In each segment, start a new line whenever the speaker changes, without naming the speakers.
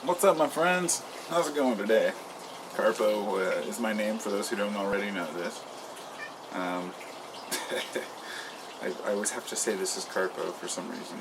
What's up, my friends? How's it going today? Carpo is my name for those who don't already know this. Um, I always have to say this is Carpo for some reason.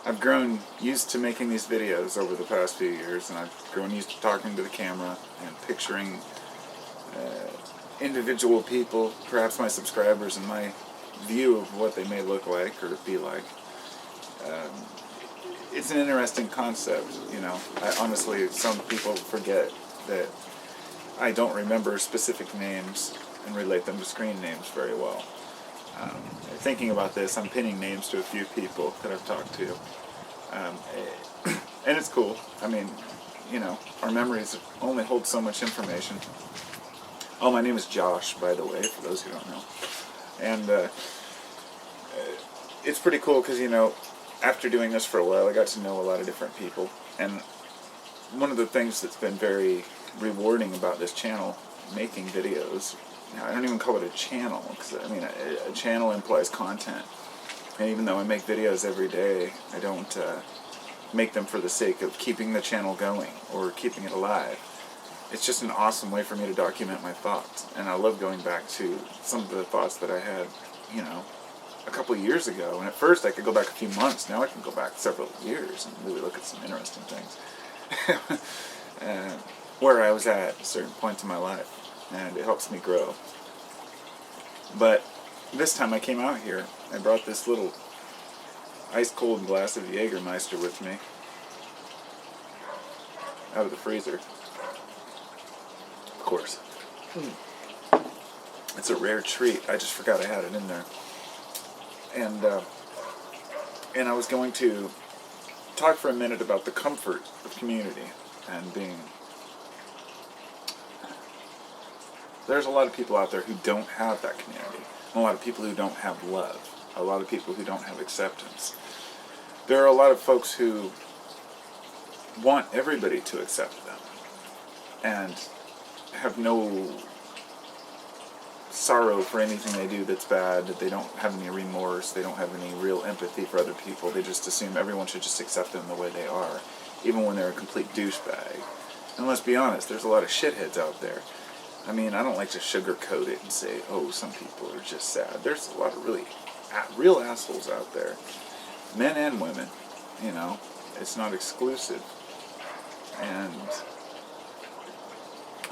I've grown used to making these videos over the past few years, and I've grown used to talking to the camera and picturing individual people, perhaps my subscribers, and my view of what they may look like or be like. It's an interesting concept, you know. Honestly, some people forget that I don't remember specific names and relate them to screen names very well. Thinking about this, I'm pinning names to a few people that I've talked to. And it's cool. I mean, you know, our memories only hold so much information. Oh, my name is Josh, by the way, for those who don't know. And it's pretty cool because, you know, after doing this for a while, I got to know a lot of different people. And one of the things that's been very rewarding about this channel, making videos, now, I don't even call it a channel, because I mean, a channel implies content. And even though I make videos every day, I don't make them for the sake of keeping the channel going or keeping it alive. It's just an awesome way for me to document my thoughts. And I love going back to some of the thoughts that I had, you know, a couple of years ago. And at first I could go back a few months. Now I can go back several years and really look at some interesting things. Where I was at certain points in my life. And it helps me grow. But this time I came out here, I brought this little ice-cold glass of Jägermeister with me, out of the freezer, of course. It's a rare treat, I just forgot I had it in there. And I was going to talk for a minute about the comfort of community and being... There's a lot of people out there who don't have that community. A lot of people who don't have love. A lot of people who don't have acceptance. There are a lot of folks who want everybody to accept them and have no sorrow for anything they do that's bad. They don't have any remorse. They don't have any real empathy for other people. They just assume everyone should just accept them the way they are, even when they're a complete douchebag. And let's be honest, there's a lot of shitheads out there. I mean, I don't like to sugarcoat it and say, oh, some people are just sad. There's a lot of really real assholes out there. Men and women, you know. It's not exclusive. And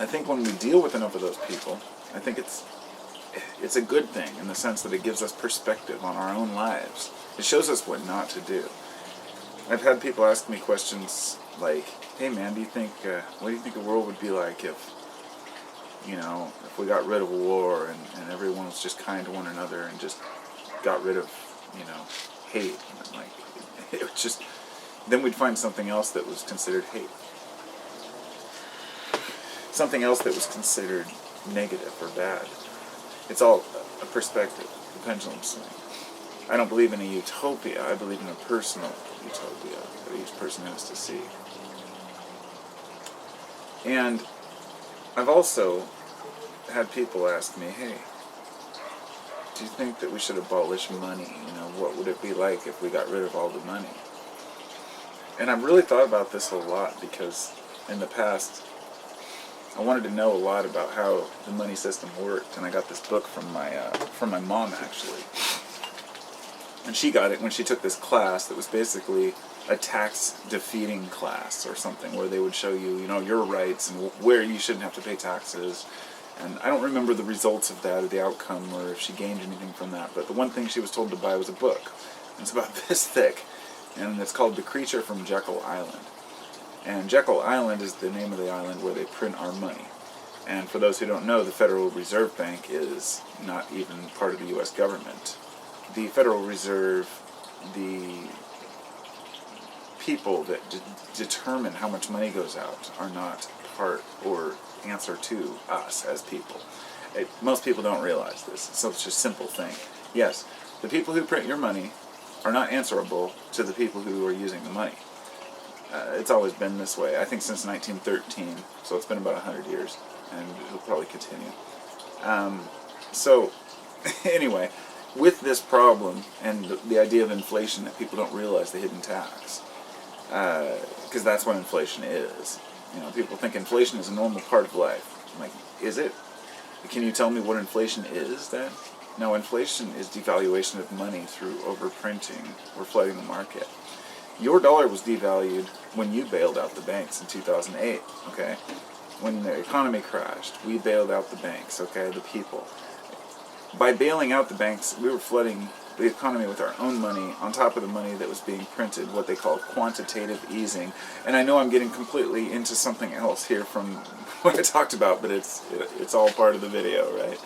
I think when we deal with enough of those people, I think it's a good thing in the sense that it gives us perspective on our own lives. It shows us what not to do. I've had people ask me questions like, hey man, what do you think the world would be like if, you know, if we got rid of war and everyone was just kind to one another and just got rid of, you know, hate. And like, it was just, then we'd find something else that was considered hate. Something else that was considered negative or bad. It's all a perspective, a pendulum swing. I don't believe in a utopia. I believe in a personal utopia that each person has to see. And I've also had people ask me, hey, do you think that we should abolish money? You know, what would it be like if we got rid of all the money? And I've really thought about this a lot because in the past, I wanted to know a lot about how the money system worked, and I got this book from my mom, actually. And she got it when she took this class that was basically a tax-defeating class or something, where they would show you, you know, your rights and where you shouldn't have to pay taxes. And I don't remember the results of that or the outcome or if she gained anything from that, but the one thing she was told to buy was a book. And it's about this thick, and it's called The Creature from Jekyll Island. And Jekyll Island is the name of the island where they print our money. And for those who don't know, the Federal Reserve Bank is not even part of the U.S. government. The Federal Reserve, the people that determine how much money goes out are not part or answer to us as people. Most people don't realize this. It's such a simple thing. Yes, the people who print your money are not answerable to the people who are using the money. It's always been this way. I think since 1913, so it's been about 100 years, and it'll probably continue. So, anyway, with this problem and the idea of inflation that people don't realize the hidden tax, because that's what inflation is. You know, people think inflation is a normal part of life. I'm like, is it? Can you tell me what inflation is then? No, inflation is devaluation of money through overprinting or flooding the market. Your dollar was devalued when you bailed out the banks in 2008, okay? When the economy crashed, we bailed out the banks, okay, the people. By bailing out the banks, we were flooding the economy with our own money on top of the money that was being printed, what they call quantitative easing. And I know I'm getting completely into something else here from what I talked about, but it's all part of the video, right?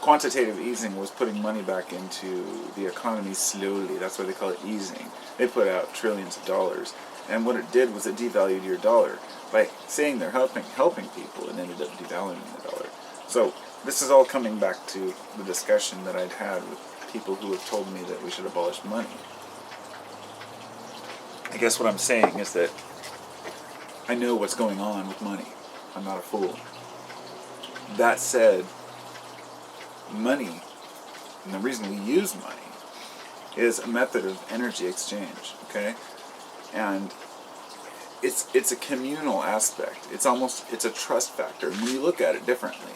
Quantitative easing was putting money back into the economy slowly. That's why they call it easing. They put out trillions of dollars. And what it did was it devalued your dollar. By saying they're helping people, it ended up devaluing the dollar. So this is all coming back to the discussion that I'd had with people who have told me that we should abolish money. I guess what I'm saying is that I know what's going on with money. I'm not a fool. That said, money, and the reason we use money, is a method of energy exchange, okay? And it's a communal aspect. It's a trust factor. And when you look at it differently,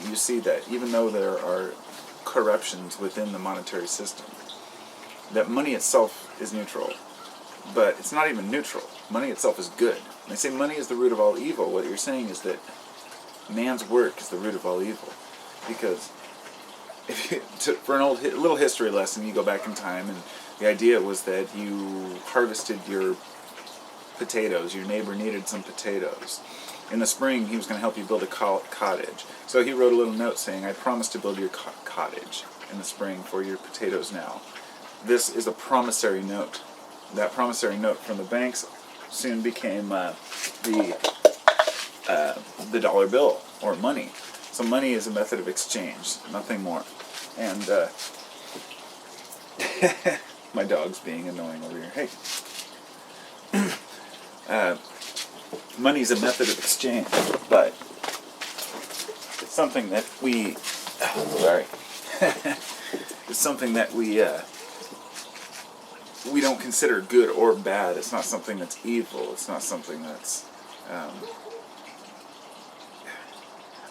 you see that even though there are corruptions within the monetary system, that money itself is neutral. But it's not even neutral. Money itself is good. When they say money is the root of all evil, what you're saying is that man's work is the root of all evil. Because for an little history lesson, you go back in time, and the idea was that you harvested your potatoes. Your neighbor needed some potatoes. In the spring, he was going to help you build a cottage. So he wrote a little note saying, I promise to build your cottage in the spring for your potatoes now. This is a promissory note. That promissory note from the banks soon became the dollar bill, or money. So money is a method of exchange, nothing more. And my dog's being annoying over here. Hey. Money's a method of exchange, but it's something that we... it's something that we don't consider good or bad. It's not something that's evil. It's not something that's...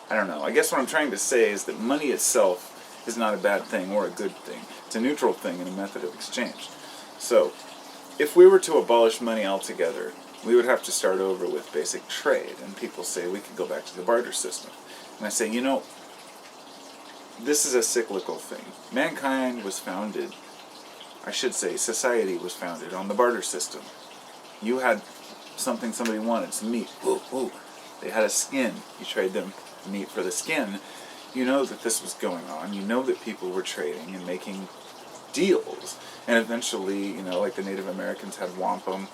I don't know. I guess what I'm trying to say is that money itself is not a bad thing or a good thing. It's a neutral thing and a method of exchange. So, if we were to abolish money altogether, we would have to start over with basic trade. And people say we could go back to the barter system. And I say, you know, this is a cyclical thing. Mankind was founded, I should say, society was founded on the barter system. You had something somebody wanted, some meat. Ooh. They had a skin. You trade them meat for the skin. You know that this was going on. You know that people were trading and making deals. And eventually, you know, like the Native Americans had wampum.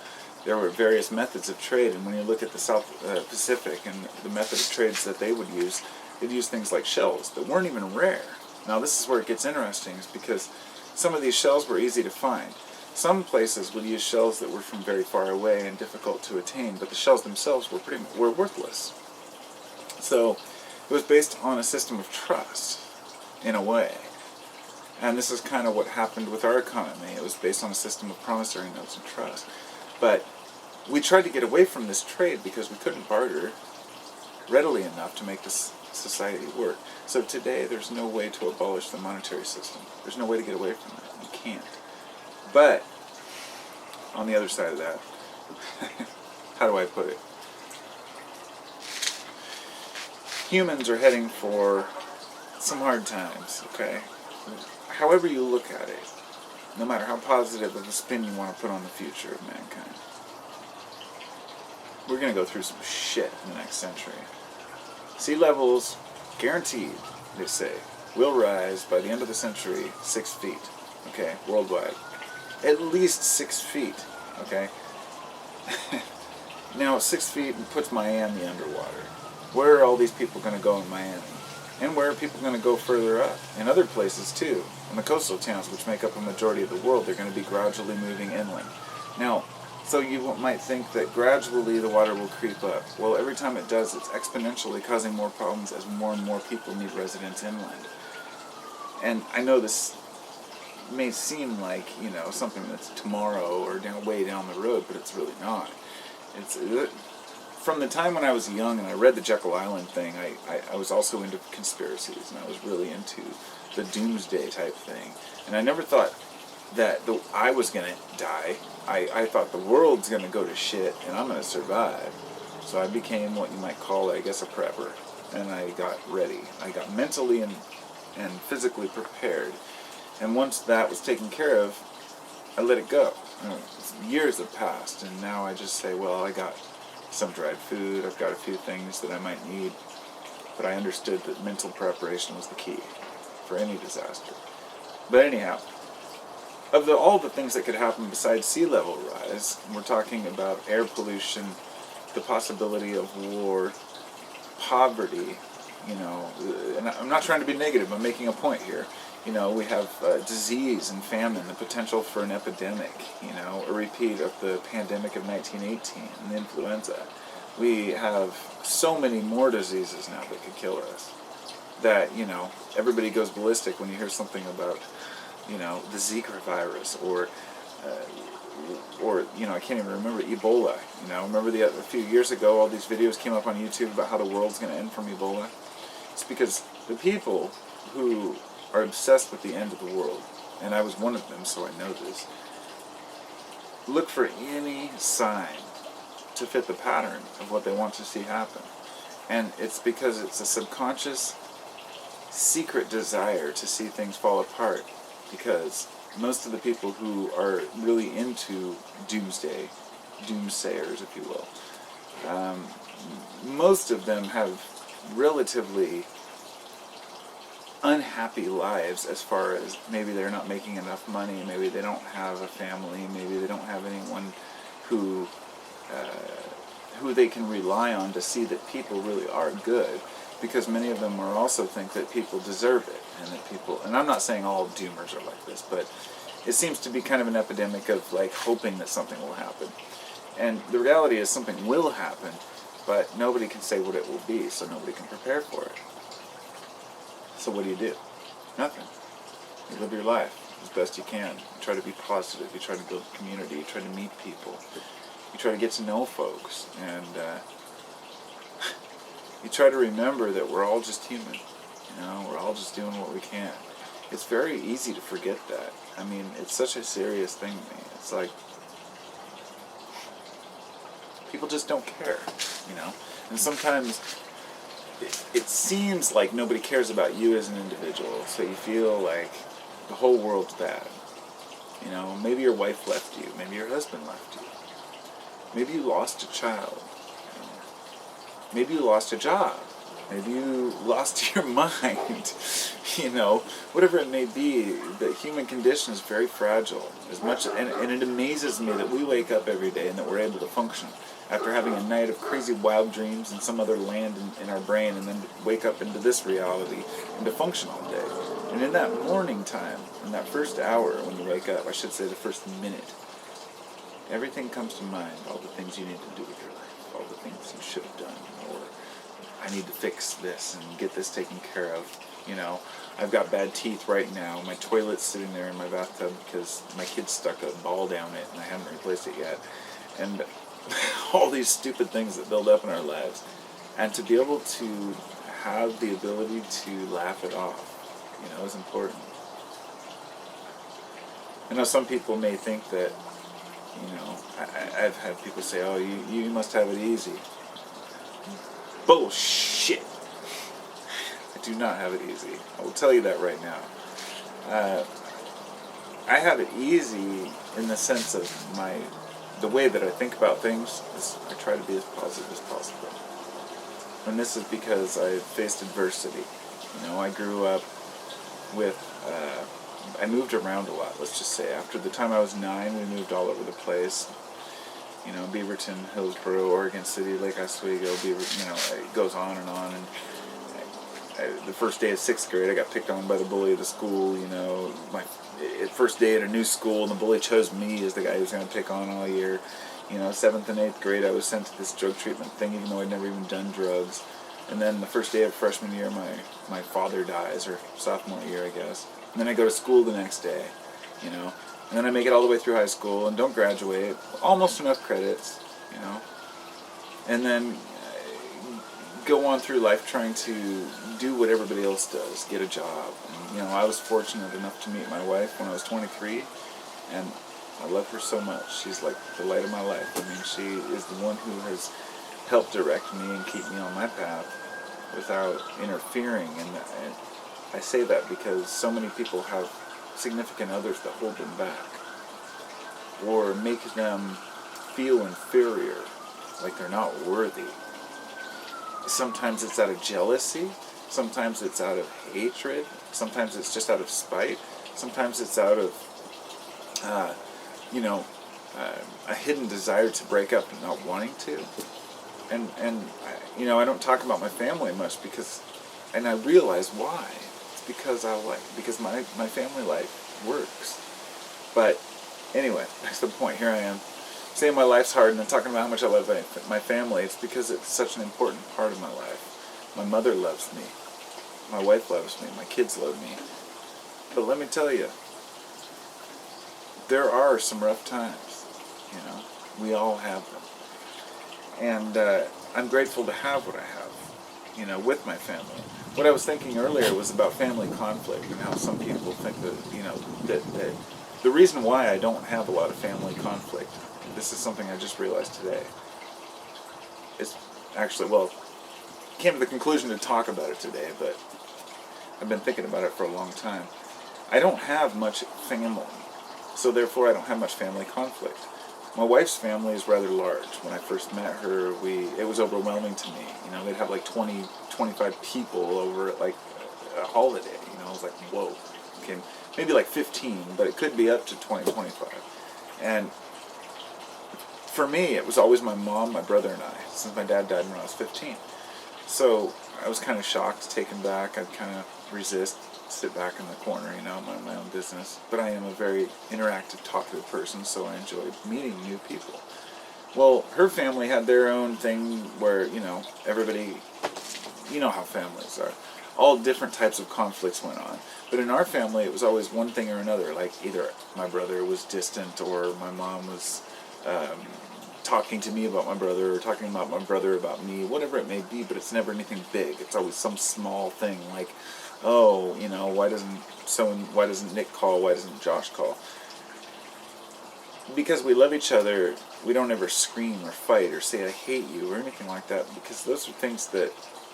There were various methods of trade. And when you look at the South Pacific and the method of trades that they would use, they'd use things like shells that weren't even rare. Now this is where it gets interesting, is because some of these shells were easy to find. Some places would use shells that were from very far away and difficult to attain, but the shells themselves were worthless. So it was based on a system of trust, in a way. And this is kind of what happened with our economy. It was based on a system of promissory notes and trust. But we tried to get away from this trade because we couldn't barter readily enough to make this society work. So today there's no way to abolish the monetary system. There's no way to get away from it. You can't. But on the other side of that, how do I put it? Humans are heading for some hard times, okay? However you look at it, no matter how positive of a spin you want to put on the future of mankind, we're going to go through some shit in the next century. Sea levels, guaranteed, they say, will rise by the end of the century 6 feet, okay, worldwide. At least 6 feet, okay? Now, 6 feet puts Miami underwater. Where are all these people going to go in Miami? And where are people going to go further up? In other places, too. In the coastal towns, which make up a majority of the world, they're going to be gradually moving inland. Now, so you might think that gradually the water will creep up. Well, every time it does, it's exponentially causing more problems as more and more people need residence inland. And I know this may seem like, something that's tomorrow or way down the road, but it's really not. It's from the time when I was young and I read the Jekyll Island thing, I was also into conspiracies, and I was really into the doomsday type thing. And I never thought that I was going to die. I thought the world's going to go to shit and I'm going to survive. So I became what you might call, I guess, a prepper. And I got ready. I got mentally and physically prepared. And once that was taken care of, I let it go. Years have passed, and now I just say, well, I got some dried food, I've got a few things that I might need, but I understood that mental preparation was the key for any disaster. But anyhow, of all the things that could happen besides sea level rise, we're talking about air pollution, the possibility of war, poverty, and I'm not trying to be negative, I'm making a point here. We have disease and famine, the potential for an epidemic, a repeat of the pandemic of 1918 and the influenza. We have so many more diseases now that could kill us that, everybody goes ballistic when you hear something about, the Zika virus or I can't even remember, Ebola. Remember a few years ago, all these videos came up on YouTube about how the world's going to end from Ebola? It's because the people who are obsessed with the end of the world, and I was one of them, so I know this, look for any sign to fit the pattern of what they want to see happen. And it's because it's a subconscious, secret desire to see things fall apart, because most of the people who are really into doomsday, doomsayers, if you will, most of them have relatively unhappy lives, as far as maybe they're not making enough money, maybe they don't have a family, maybe they don't have anyone who they can rely on to see that people really are good, because many of them are also think that people deserve it, and I'm not saying all doomers are like this, but it seems to be kind of an epidemic of like hoping that something will happen. And the reality is something will happen, but nobody can say what it will be, so nobody can prepare for it. So what do? Nothing. You live your life as best you can. You try to be positive. You try to build community. You try to meet people. You try to get to know folks. And you try to remember that we're all just human. We're all just doing what we can. It's very easy to forget that. I mean, it's such a serious thing to me. It's like people just don't care, And sometimes it seems like nobody cares about you as an individual, so you feel like the whole world's bad. Maybe your wife left you, maybe your husband left you, maybe you lost a child, maybe you lost a job, maybe you lost your mind, whatever it may be. The human condition is very fragile, and it amazes me that we wake up every day and that we're able to function after having a night of crazy wild dreams in some other land in our brain, and then wake up into this reality and to function all day. And in that morning time, in that first hour when you wake up, I should say the first minute, everything comes to mind, all the things you need to do with your life, all the things you should have done, or I need to fix this and get this taken care of. I've got bad teeth right now. My toilet's sitting there in my bathtub because my kid stuck a ball down it and I haven't replaced it yet. And all these stupid things that build up in our lives. And to be able to have the ability to laugh it off, is important. I know some people may think that, I've had people say, oh, you must have it easy. Bullshit. I do not have it easy. I will tell you that right now. I have it easy in the sense of the way that I think about things is I try to be as positive as possible. And this is because I faced adversity. I grew up with, I moved around a lot, let's just say. After the time I was 9, we moved all over the place. Beaverton, Hillsboro, Oregon City, Lake Oswego, it goes on. And the first day of 6th grade, I got picked on by the bully of the school, my first day at a new school, and the bully chose me as the guy he was going to pick on all year. 7th and 8th grade, I was sent to this drug treatment thing, even though I'd never even done drugs. And then the first day of freshman year, my father dies, or sophomore year, I guess. And then I go to school the next day, you know. And then I make it all the way through high school and don't graduate, almost enough credits, you know. And then go on through life trying to do what everybody else does, get a job. And, you know, I was fortunate enough to meet my wife when I was 23, and I love her so much. She's like the light of my life. I mean, she is the one who has helped direct me and keep me on my path without interfering. And I say that because so many people have significant others that hold them back or make them feel inferior, like they're not worthy. Sometimes it's out of jealousy, sometimes it's out of hatred, sometimes it's just out of spite, sometimes it's out of, a hidden desire to break up and not wanting to. And I don't talk about my family much and I realize why. It's because my family life works. But anyway, that's the point. Here I am, saying my life's hard and I'm talking about how much I love my family. It's because it's such an important part of my life. My mother loves me. My wife loves me. My kids love me. But let me tell you, there are some rough times. You know, we all have them. And I'm grateful to have what I have, you know, with my family. What I was thinking earlier was about family conflict and how some people think that, you know, that the reason why I don't have a lot of family conflict, this is something I just realized today, it's actually, came to the conclusion to talk about it today, but I've been thinking about it for a long time. I don't have much family, so therefore I don't have much family conflict. My wife's family is rather large. When I first met her, it was overwhelming to me. You know, they'd have like 20, 25 people over at like a holiday. You know, I was like, whoa. Okay, maybe like 15, but it could be up to 20, 25. And for me, it was always my mom, my brother, and I, since my dad died when I was 15. So I was kind of shocked, taken back. I'd kind of resist, sit back in the corner, you know, mind my own business. But I am a very interactive, talkative person, so I enjoyed meeting new people. Well, her family had their own thing where, you know, everybody, you know how families are. All different types of conflicts went on. But in our family, it was always one thing or another. Like either my brother was distant or my mom was talking to me about my brother or talking about my brother about me, whatever it may be, but it's never anything big. It's always some small thing like, oh, you know, why doesn't Nick call? Why doesn't Josh call? Because we love each other, we don't ever scream or fight or say I hate you or anything like that, because those are things that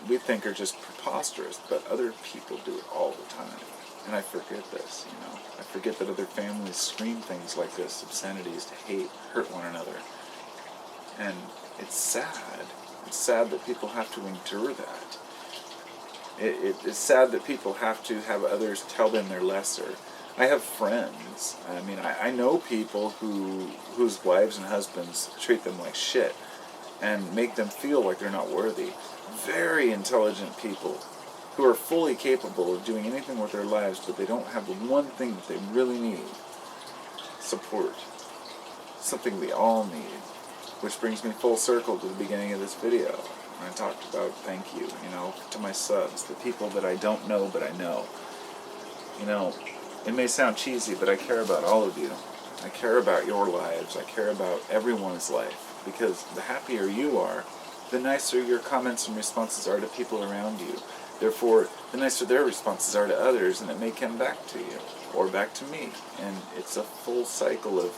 we think are just preposterous, but other people do it all the time. And I forget this, you know. I forget that other families scream things like this, obscenities, to hate, hurt one another. And it's sad. It's sad that people have to endure that. It's sad that people have to have others tell them they're lesser. I have friends. I mean, I know people whose wives and husbands treat them like shit and make them feel like they're not worthy. Very intelligent people who are fully capable of doing anything with their lives, but they don't have the one thing that they really need. Support. Something we all need. Which brings me full circle to the beginning of this video. When I talked about thank you, you know, to my subs, the people that I don't know but I know. You know, it may sound cheesy, but I care about all of you. I care about your lives. I care about everyone's life. Because the happier you are, the nicer your comments and responses are to people around you. Therefore, the nicer their responses are to others, and it may come back to you, or back to me. And it's a full cycle of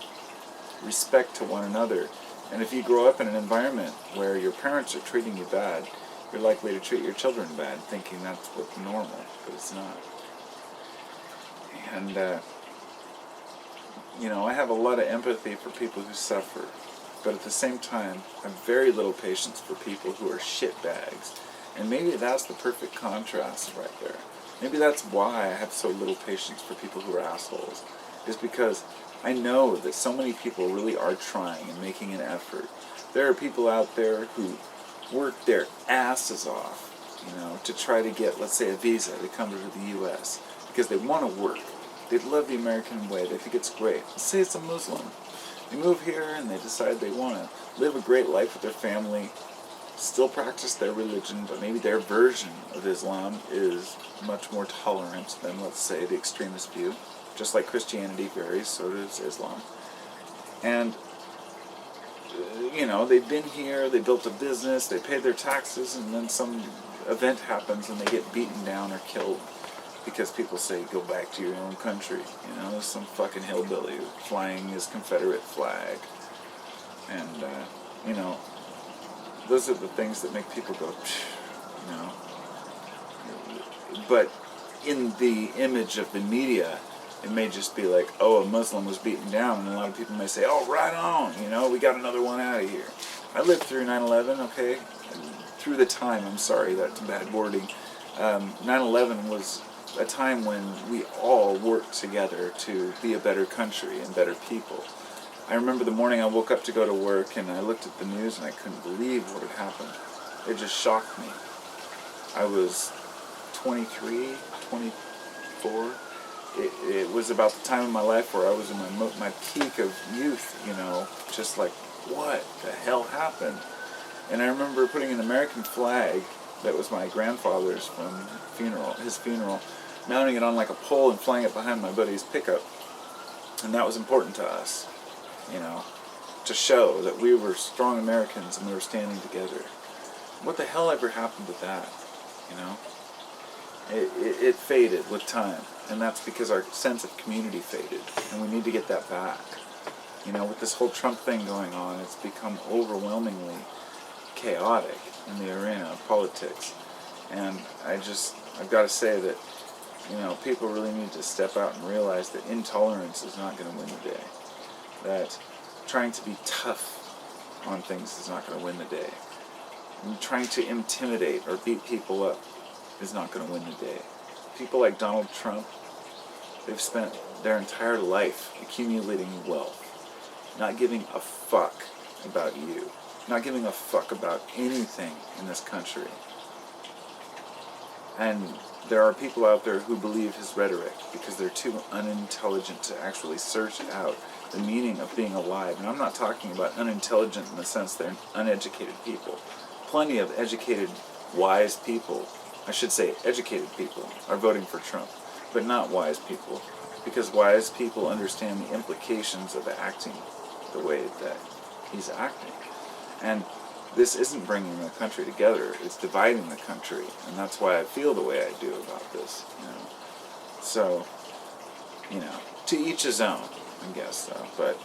respect to one another. And if you grow up in an environment where your parents are treating you bad, you're likely to treat your children bad, thinking that's what's normal, but it's not. And, you know, I have a lot of empathy for people who suffer, but at the same time, I have very little patience for people who are shitbags. And maybe that's the perfect contrast right there. Maybe that's why I have so little patience for people who are assholes, is because I know that so many people really are trying and making an effort. There are people out there who work their asses off, you know, to try to get, let's say, a visa to come to the U.S. because they want to work. They love the American way. They think it's great. Let's say it's a Muslim. They move here and they decide they want to live a great life with their family, still practice their religion, but maybe their version of Islam is much more tolerant than, let's say, the extremist view. Just like Christianity varies, so does Islam. And, you know, they've been here, they built a business, they paid their taxes, and then some event happens and they get beaten down or killed because people say, go back to your own country. You know, there's some fucking hillbilly flying his Confederate flag. And, you know, those are the things that make people go, you know. But in the image of the media, it may just be like, oh, a Muslim was beaten down, and a lot of people may say, oh, right on, you know, we got another one out of here. I lived through 9/11, okay? Through the time, I'm sorry, that's bad wording. 9/11 was a time when we all worked together to be a better country and better people. I remember the morning I woke up to go to work, and I looked at the news, and I couldn't believe what had happened. It just shocked me. I was 23, 24. It was about the time in my life where I was in my peak of youth, you know, just like, what the hell happened? And I remember putting an American flag that was my grandfather's from his funeral, mounting it on like a pole and flying it behind my buddy's pickup. And that was important to us, you know, to show that we were strong Americans and we were standing together. What the hell ever happened to that, you know? It faded with time, and that's because our sense of community faded, and we need to get that back. You know, with this whole Trump thing going on, it's become overwhelmingly chaotic in the arena of politics, and I've got to say that, you know, people really need to step out and realize that intolerance is not going to win the day, that trying to be tough on things is not going to win the day, and trying to intimidate or beat people up is not going to win the day. People like Donald Trump, they've spent their entire life accumulating wealth, not giving a fuck about you, not giving a fuck about anything in this country. And there are people out there who believe his rhetoric because they're too unintelligent to actually search out the meaning of being alive. And I'm not talking about unintelligent in the sense they're uneducated people. Plenty of educated, wise people, I should say educated people, are voting for Trump, but not wise people, because wise people understand the implications of acting the way that he's acting. And this isn't bringing the country together, it's dividing the country, and that's why I feel the way I do about this, you know. So, you know, to each his own, I guess, though. But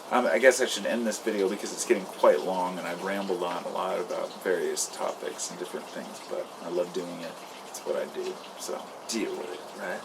I guess I should end this video because it's getting quite long and I've rambled on a lot about various topics and different things, but I love doing it. It's what I do, so deal with it, right?